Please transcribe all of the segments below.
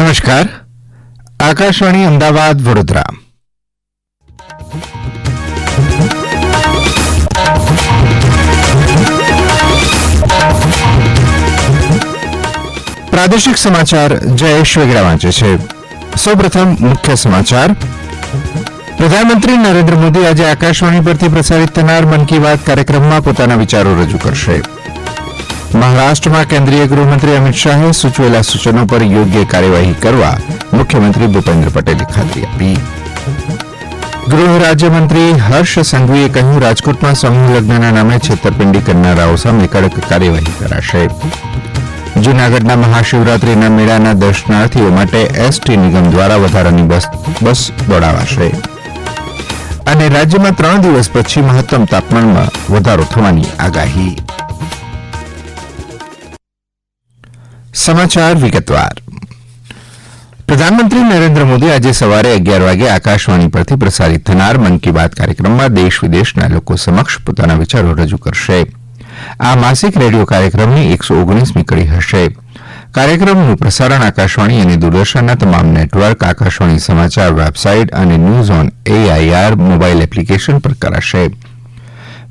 નમસ્કાર. આકાશવાણી અમદાવાદ વડોદરા. પ્રાદેશિક સમાચાર જયેશ વેગડા વાંચે છે. સૌપ્રથમ મુખ્ય સમાચાર. પ્રધાનમંત્રી નરેન્દ્ર મોદી આજે આકાશવાણી પરથી પ્રસારિત થનાર મન કી બાત કાર્યક્રમમાં પોતાના વિચારો રજૂ કરશે. મહારાષ્ટ્રમાં કેન્દ્રીય ગૃહમંત્રી અમિત શાહે સૂચવેલા સૂચનો પર યોગ્ય કાર્યવાહી કરવા મુખ્યમંત્રી ભૂપેન્દ્ર પટેલે ખાતરી આપી. ગૃહ રાજ્યમંત્રી હર્ષ સંઘવીએ કહ્યું, રાજકોટમાં સમૂહ લગ્નના નામે છેતરપિંડી કરનારાઓ સામે કડક કાર્યવાહી કરાશે. જૂનાગઢના મહાશિવરાત્રીના મેળાના દર્શનાર્થીઓ માટે એસટી નિગમ દ્વારા વધારાની બસ દોડાવાશે. અને રાજ્યમાં 3 દિવસ પછી મહત્તમ તાપમાનમાં વધારો થવાની આગાહી. સમાચાર વિગતવાર. પ્રધાનમંત્રી નરેન્દ્ર મોદી આજે સવારે 11 વાગે આકાશવાણી પરથી પ્રસારિત થનાર મન કી બાત કાર્યક્રમમાં દેશ વિદેશના લોકો સમક્ષ પોતાના વિચારો રજૂ કરશે. આ માસિક રેડિયો કાર્યક્રમની 119મી કડી હશે. કાર્યક્રમનું પ્રસારણ આકાશવાણી અને દૂરદર્શનના તમામ નેટવર્ક, આકાશવાણી સમાચાર વેબસાઇટ અને news on AIR mobile application પર કરાશે.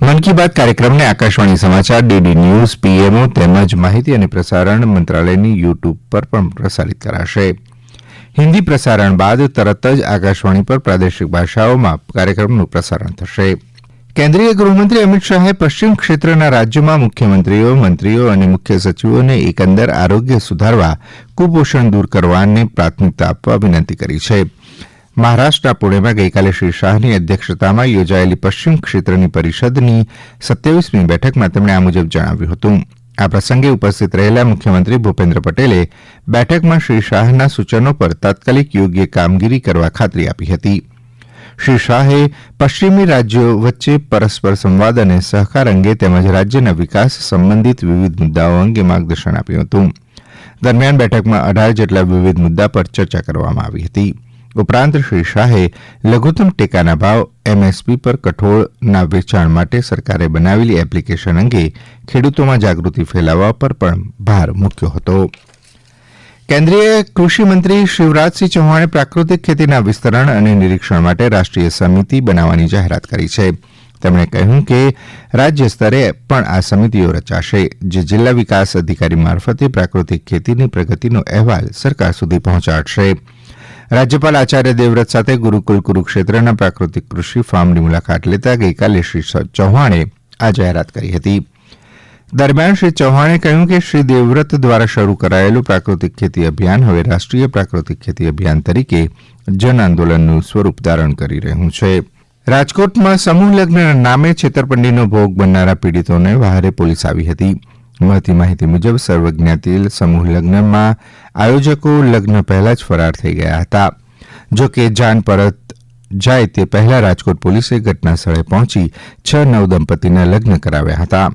મન કી બાત કાર્યક્રમને આકાશવાણી સમાચાર, ડીડી ન્યૂઝ, PMO તેમજ માહિતી અને પ્રસારણ મંત્રાલયની યુટ્યુબ પર પણ પ્રસારિત કરાશે. હિન્દી પ્રસારણ બાદ તરત જ આકાશવાણી પર પ્રાદેશિક ભાષાઓમાં કાર્યક્રમનું પ્રસારણ થશે. કેન્દ્રીય ગૃહમંત્રી અમિત શાહે પશ્ચિમ ક્ષેત્રના રાજ્યોમાં મુખ્યમંત્રીઓ, મંત્રીઓ અને મુખ્ય સચિવોને એકંદર આરોગ્ય સુધારવા, કુપોષણ દૂર કરવાને પ્રાથમિકતા આપવા વિનંતી કરી છે. મહારાષ્ટ્રના પુણેમાં ગઈકાલે શ્રી શાહની અધ્યક્ષતામાં યોજાયેલી પશ્ચિમ ક્ષેત્રની પરિષદની 27મી બેઠકમાં તેમણે આ મુજબ જણાવ્યું હતું. આ પ્રસંગે ઉપસ્થિત રહેલા મુખ્યમંત્રી ભૂપેન્દ્ર પટેલે બેઠકમાં શ્રી શાહના સૂચનો પર તાત્કાલિક યોગ્ય કામગીરી કરવા ખાતરી આપી હતી. શ્રી શાહે પશ્ચિમી રાજ્યો વચ્ચે પરસ્પર સંવાદ અને સહકાર અંગે તેમજ રાજ્યના વિકાસ સંબંધિત વિવિધ મુદ્દાઓ અંગે માર્ગદર્શન આપ્યું હતું. દરમિયાન બેઠકમાં 18 જેટલા વિવિધ મુદ્દા પર ચર્ચા કરવામાં આવી હતી. ઉપરાંત શ્રી શાહે લઘુત્તમ ટેકાના ભાવ MSP પર કઠોળના વેચાણ માટે સરકારે બનાવેલી એપ્લિકેશન અંગે ખેડૂતોમાં જાગૃતિ ફેલાવવા પર પણ ભાર મૂક્યો હતો. કેન્દ્રીય કૃષિ મંત્રી શિવરાજસિંહ ચૌહાણે પ્રાકૃતિક ખેતીના વિસ્તરણ અને નિરીક્ષણ માટે રાષ્ટ્રીય સમિતિ બનાવવાની જાહેરાત કરી છે. તેમણે કહ્યું કે રાજ્ય સ્તરે પણ આ સમિતિઓ રચાશે, જે જિલ્લા વિકાસ અધિકારી મારફતે પ્રાકૃતિક ખેતીની પ્રગતિનો અહેવાલ સરકાર સુધી પહોંચાડશે. રાજ્યપાલ આચાર્ય દેવવ્રત સાથે ગુરુકુલ કુરુક્ષેત્રના પ્રાકૃતિક કૃષિ ફાર્મની મુલાકાત લેતા ગઈકાલે શ્રી ચૌહાણે આ જાહેરાત કરી હતી. દરમિયાન શ્રી ચૌહાણે કહ્યું કે શ્રી દેવવ્રત દ્વારા શરૂ કરાયેલું પ્રાકૃતિક ખેતી અભિયાન હવે રાષ્ટ્રીય પ્રાકૃતિક ખેતી અભિયાન તરીકે જન આંદોલનનું સ્વરૂપ ધારણ કરી રહ્યું છે. રાજકોટમાં સમૂહ લગ્નના નામે છેતરપિંડીનો ભોગ બનનારા પીડિતોને વહારે પોલીસ આવી હતી. મળતી માહિતી મુજબ સર્વજ્ઞાતિલ સમૂહ લગ્નમાં આયોજકો લગ્ન પહેલા જ ફરાર થઈ ગયા હતા. જોકે જાન પરત જાય તે પહેલા રાજકોટ પોલીસે ઘટના સ્થળે પહોંચી 6 નવદંપતીના લગ્ન કરાવ્યા હતા.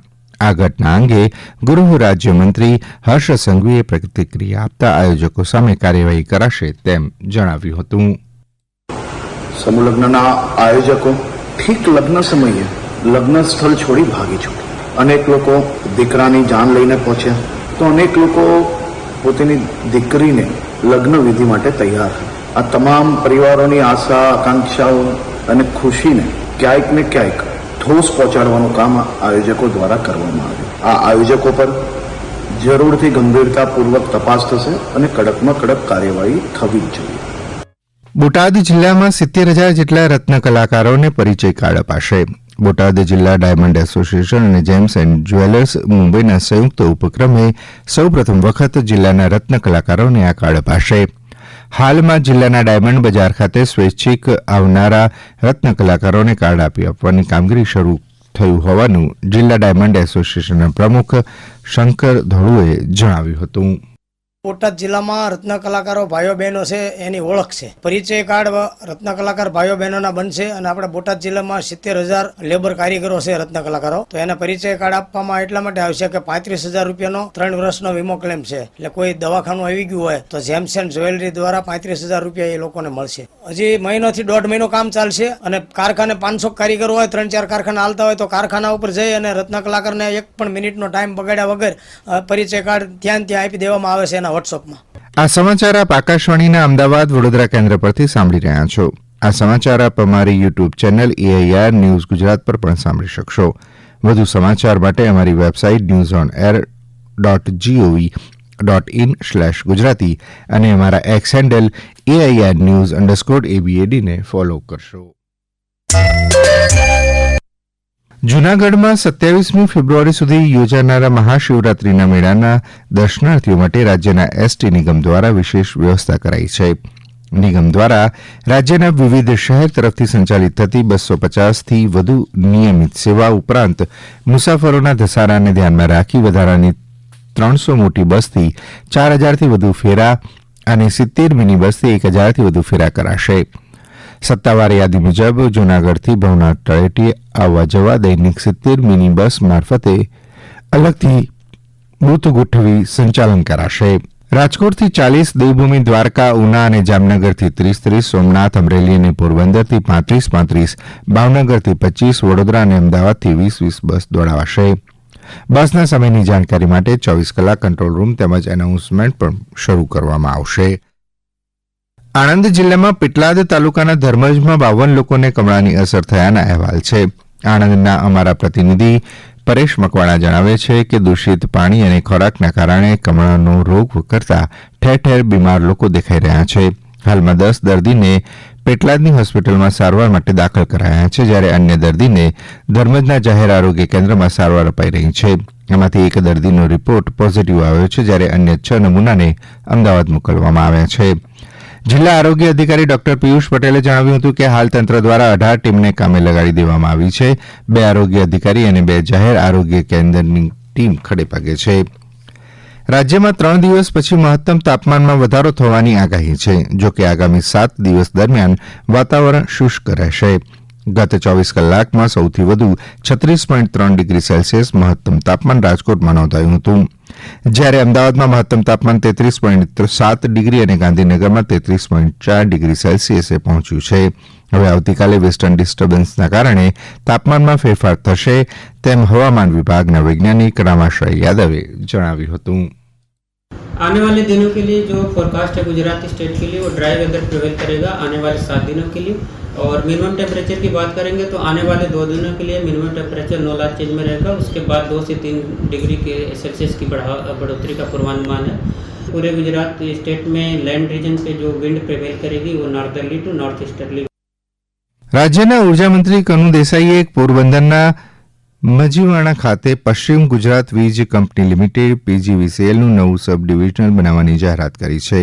આ ઘટના અંગે ગૃહ રાજ્યમંત્રી હર્ષ સંઘવીએ પ્રતિક્રિયા આપતા આયોજકો સામે કાર્યવાહી કરાશે તેમ જણાવ્યું હતું. સમૂહ લગ્નના આયોજકો ઠીક લગ્ન સમયે લગ્ન સ્થળ છોડી ભાગી છૂટ્યા. અનેક લોકો દીકરાની જાન લઈને પહોંચ્યા, તો અનેક લોકો પોતાની દીકરીને લગ્ન વિધિ માટે તૈયાર હતા. આ તમામ પરિવારોની આશા, આકાંક્ષાઓ અને ખુશીને ક્યાંક ને ક્યાંક ઠોસ પહોંચાડવાનું કામ આયોજકો દ્વારા કરવામાં આવ્યું. આ આયોજકો પર જરૂરથી ગંભીરતાપૂર્વક તપાસ થશે અને કડકમાં કડક કાર્યવાહી થવી જ જોઈએ. બોટાદ જિલ્લામાં 70,000 જેટલા રત્ન કલાકારોને પરિચય કાર્ડ અપાશે. બોટાદ જિલ્લા ડાયમંડ એસોસિએશન અને જેમ્સ એન્ડ જ્વેલર્સ મુંબઈના સંયુક્ત ઉપક્રમે સૌપ્રથમ વખત જિલ્લાના રત્ન કલાકારોને આ કાર્ડ અપાશે. હાલમાં જિલ્લાના ડાયમંડ બજાર ખાતે સ્વૈચ્છિક આવનારા રત્ન કલાકારોને કાર્ડ આપવાની કામગીરી શરૂ થયું હોવાનું જિલ્લા ડાયમંડ એસોસિએશનના પ્રમુખ શંકર ધોળુએ જણાવ્યું હતું. બોટાદ જિલ્લામાં રત્ન કલાકારો ભાઈઓ બહેનો છે એની ઓળખ છે. પરિચય કાર્ડ રત્ન કલાકાર ભાઈઓ બહેનોના બનશે અને આપણે બોટાદ જિલ્લામાં 70,000 લેબર કારીગરો છે રત્ન કલાકારો. તો એને પરિચય કાર્ડ આપવામાં એટલા માટે આવશે કે 35,000 રૂપિયાનો 3 વર્ષનો વીમો ક્લેમ છે. એટલે કોઈ દવાખાનું આવી ગયું હોય તો જેમ્સ એન્ડ જ્વેલરી દ્વારા 35,000 રૂપિયા એ લોકોને મળશે. હજી મહિનોથી 1.5 મહિનો કામ ચાલશે અને કારખાને 500 કારીગરો હોય, 3-4 કારખાના હાલતા હોય તો કારખાના ઉપર જઈ અને રત્ન કલાકારને 1 પણ મિનિટનો ટાઈમ બગાડ્યા વગર પરિચય કાર્ડ ત્યાં આપી દેવામાં આવે છે એના વોટ્સઅપમાં. આ સમાચાર આપ આકાશવાણીના અમદાવાદ વડોદરા કેન્દ્ર પરથી સાંભળી રહ્યા છો. આ સમાચાર આપ અમારી YouTube channel AIR news Gujarat પર પણ સાંભળી શકશો. વધુ સમાચાર માટે અમારી વેબસાઇટ newsonair.gov.in/ગુજરાતી અને અમારા એક્સ હેન્ડલ AIR_news_ABAD ને ફોલો કરશો. જૂનાગઢમાં 27મી ફેબ્રુઆરી સુધી યોજાનારા મહાશિવરાત્રિના મેળાના દર્શનાર્થીઓ માટે રાજ્યના એસટી નિગમ દ્વારા વિશેષ વ્યવસ્થા કરાઈ છે. નિગમ દ્વારા રાજ્યના વિવિધ શહેર તરફથી સંચાલિત થતી 250થી વધુ નિયમિત સેવા ઉપરાંત મુસાફરોના ધસારાને ધ્યાનમાં રાખી વધારાની 300 મોટી બસથી 4000થી વધુ ફેરા અને 70 મિની બસથી 1000થી વધુ ફેરા કરાશે. સત્તાવાર યાદી મુજબ જૂનાગઢથી ભવનાથ તળેટી આવવા જવા દૈનિક 70 મિની બસ મારફતે અલગથી બૂથ ગોઠવી સંચાલન કરાશે. રાજકોટથી 40, દેવભૂમિ દ્વારકા, ઉના અને જામનગરથી 30, સોમનાથ, અમરેલી અને પોરબંદરથી 35, ભાવનગરથી 25, વડોદરા અને અમદાવાદથી 20 બસ દોડાવાશે. બસના સમયની જાણકારી માટે 24 કલાક કંટ્રોલ રૂમ તેમજ એનાઉન્સમેન્ટ પણ શરૂ કરવામાં આવશે. આણંદ જિલ્લામાં પેટલાદ તાલુકાના ધર્મજમાં 52 લોકોને કમળાની અસર થયાના અહેવાલ છે. આણંદના અમારા પ્રતિનિધિ પરેશ મકવાણા જણાવે છે કે દૂષિત પાણી અને ખોરાકના કારણે કમળાનો રોગ કરતા ઠેર ઠેર બીમાર લોકો દેખાઈ રહ્યા છે. હાલમાં 10 દર્દીને પેટલાદની હોસ્પિટલમાં સારવાર માટે દાખલ કરાયા છે, જ્યારે અન્ય દર્દીને ધર્મજના જાહેર આરોગ્ય કેન્દ્રમાં સારવાર અપાઈ રહી છે. એમાંથી એક દર્દીનો રિપોર્ટ પોઝિટિવ આવ્યો છે, જ્યારે અન્ય 6 નમૂનાને અમદાવાદ મોકલવામાં આવ્યા છે. જિલ્લા આરોગ્ય અધિકારી ડોક્ટર પિયુષ પટેલે જણાવ્યું હતું કે હાલ તંત્ર દ્વારા 18 ટીમને કામે લગાડી દેવામાં આવી છે. 2 આરોગ્ય અધિકારી અને 2 જાહેર આરોગ્ય કેન્દ્રની ટીમ ખડે પગે છે. રાજ્યમાં 3 દિવસ પછી મહત્તમ તાપમાનમાં વધારો થવાની આગાહી છે. જોકે આગામી 7 દિવસ દરમિયાન વાતાવરણ શુષ્ક રહેશે. ગત 24 કલાકમાં સૌથી વધુ 36.3 ડિગ્રી સેલ્સિયસ મહત્તમ તાપમાન રાજકોટમાં નોંધાયું હતું, જ્યારે અમદાવાદમાં મહત્તમ તાપમાન 33.7 ડિગ્રી અને ગાંધીનગરમાં 33.4 ડિગ્રી સેલ્સિયસે પહોંચ્યું છે. હવે આવતીકાલે વેસ્ટર્ન ડિસ્ટર્બન્સના કારણે તાપમાનમાં ફેરફાર થશે તેમ હવામાન વિભાગના વૈજ્ઞાનિક રામાશય યાદવે જણાવ્યું હતું. आने वाले दिनों के लिए जो फोरकास्ट है गुजरात स्टेट के लिए वो ड्राई वेदर प्रिवेल करेगा आने वाले 7 दिनों के लिए. और मिनिमम टेम्परेचर की बात करेंगे तो आने वाले 2 दिनों के लिए मिनिमम टेम्परेचर 9 लाख चेंज में रहेगा. उसके बाद 2 से 3 डिग्री के सेल्सियस की बढ़ोतरी का पूर्वानुमान है. पूरे गुजरात स्टेट में लैंड रीजन पे जो विंड प्रिवेल करेगी वो नॉर्थर्ली टू नॉर्थ ईस्टर्ली. રાજ્યના ઉર્જા મંત્રી કનુ દેસાઈએ પોરબંદરના મજીવાણા ખાતે પશ્ચિમ ગુજરાત વીજ કંપની લિમિટેડ PGVCLનું નવું સબ ડિવિઝન બનાવવાની જાહેરાત કરી છે.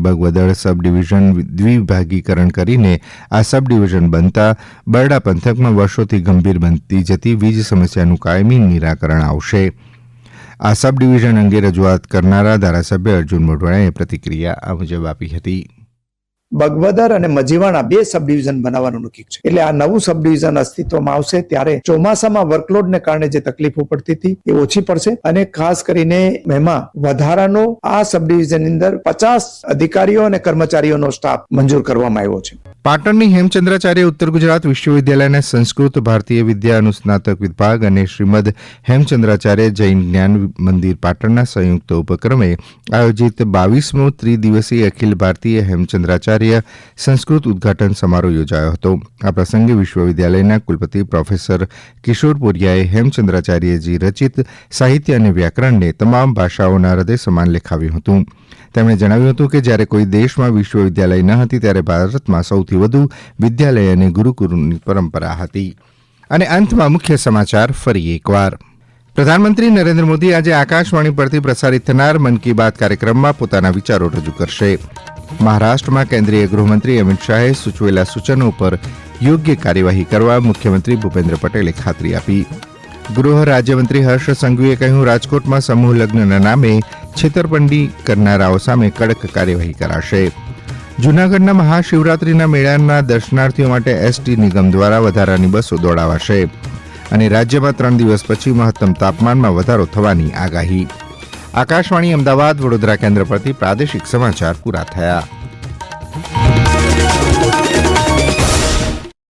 બગવદળ સબ ડિવિઝન દ્વિભાગીકરણ કરીને આ સબ ડિવિઝન બનતા બરડા પંથકમાં વર્ષોથી ગંભીર બનતી જતી વીજ સમસ્યાનું કાયમી નિરાકરણ આવશે. આ સબ ડિવિઝન અંગે રજૂઆત કરનારા ધારાસભ્ય અર્જુન મોઢવાણાએ પ્રતિક્રિયા આ મુજબ આપી હતી. બગવદર અને મજીવાણા 2 સબ ડિવિઝન બનાવવાનું નક્કી છે. એટલે આ નવું સબ ડિવિઝન અસ્તિત્વમાં આવશે ત્યારે ચોમાસામાં વર્કલોડને કારણે જે તકલીફો પડતી હતી એ ઓછી પડશે અને ખાસ કરીને એમાં વધારાનો આ સબ ડિવિઝનની અંદર 50 અધિકારીઓ અને કર્મચારીઓનો સ્ટાફ મંજૂર કરવામાં આવ્યો છે. પાટણની હેમચંદ્રાચાર્ય ઉત્તર ગુજરાત વિશ્વવિદ્યાલયના સંસ્કૃત ભારતીય વિદ્યા અનુસ્નાતક વિભાગ અને શ્રીમદ હેમચંદ્રાચાર્ય જૈન જ્ઞાન મંદિર પાટણના સંયુક્ત ઉપક્રમે આયોજિત 22મો ત્રિદિવસીય અખિલ ભારતીય હેમચંદ્રાચાર્ય સંસ્કૃત ઉદઘાટન સમારોહ યોજાયો હતો. આ પ્રસંગે વિશ્વવિદ્યાલયના કુલપતિ પ્રોફેસર કિશોર પુરિયાએ હેમચંદ્રાચાર્યજી રચિત સાહિત્ય અને વ્યાકરણને તમામ ભાષાઓના હૃદય સમાન લેખાવ્યું હતું. તેમણે જણાવ્યું હતું કે જ્યારે કોઈ દેશમાં વિશ્વવિદ્યાલય ન હતી ત્યારે ભારતમાં સૌથી વધુ વિદ્યાલય અને ગુરુકુળની પરંપરા હતી. અને અંતમાં મુખ્ય સમાચાર ફરી એકવાર. પ્રધાનમંત્રી નરેન્દ્ર મોદી આજે આકાશવાણી પરથી પ્રસારિત થનાર મન કી બાત કાર્યક્રમમાં પોતાના વિચારો રજૂ કરશે. મહારાષ્ટ્રમાં કેન્દ્રીય ગૃહમંત્રી અમિત શાહે સૂચવેલા સૂચનો પર યોગ્ય કાર્યવાહી કરવા મુખ્યમંત્રી ભૂપેન્દ્ર પટેલે ખાતરી આપી. ગૃહ રાજ્યમંત્રી હર્ષ સંઘવીએ કહ્યું, રાજકોટમાં સમૂહ લગ્નના નામે છેતરપિંડી કરનારાઓ સામે કડક કાર્યવાહી કરાશે. જૂનાગઢના મહાશિવરાત્રિના મેળાના દર્શનાર્થીઓ માટે એસટી નિગમ દ્વારા વધારાની બસો દોડાવાશે. અને રાજ્યમાં 3 દિવસ પછી મહત્તમ તાપમાનમાં વધારો થવાની આગાહી. આકાશવાણી અમદાવાદ વડોદરા કેન્દ્ર પરથી પ્રાદેશિક સમાચાર પૂરા થયા.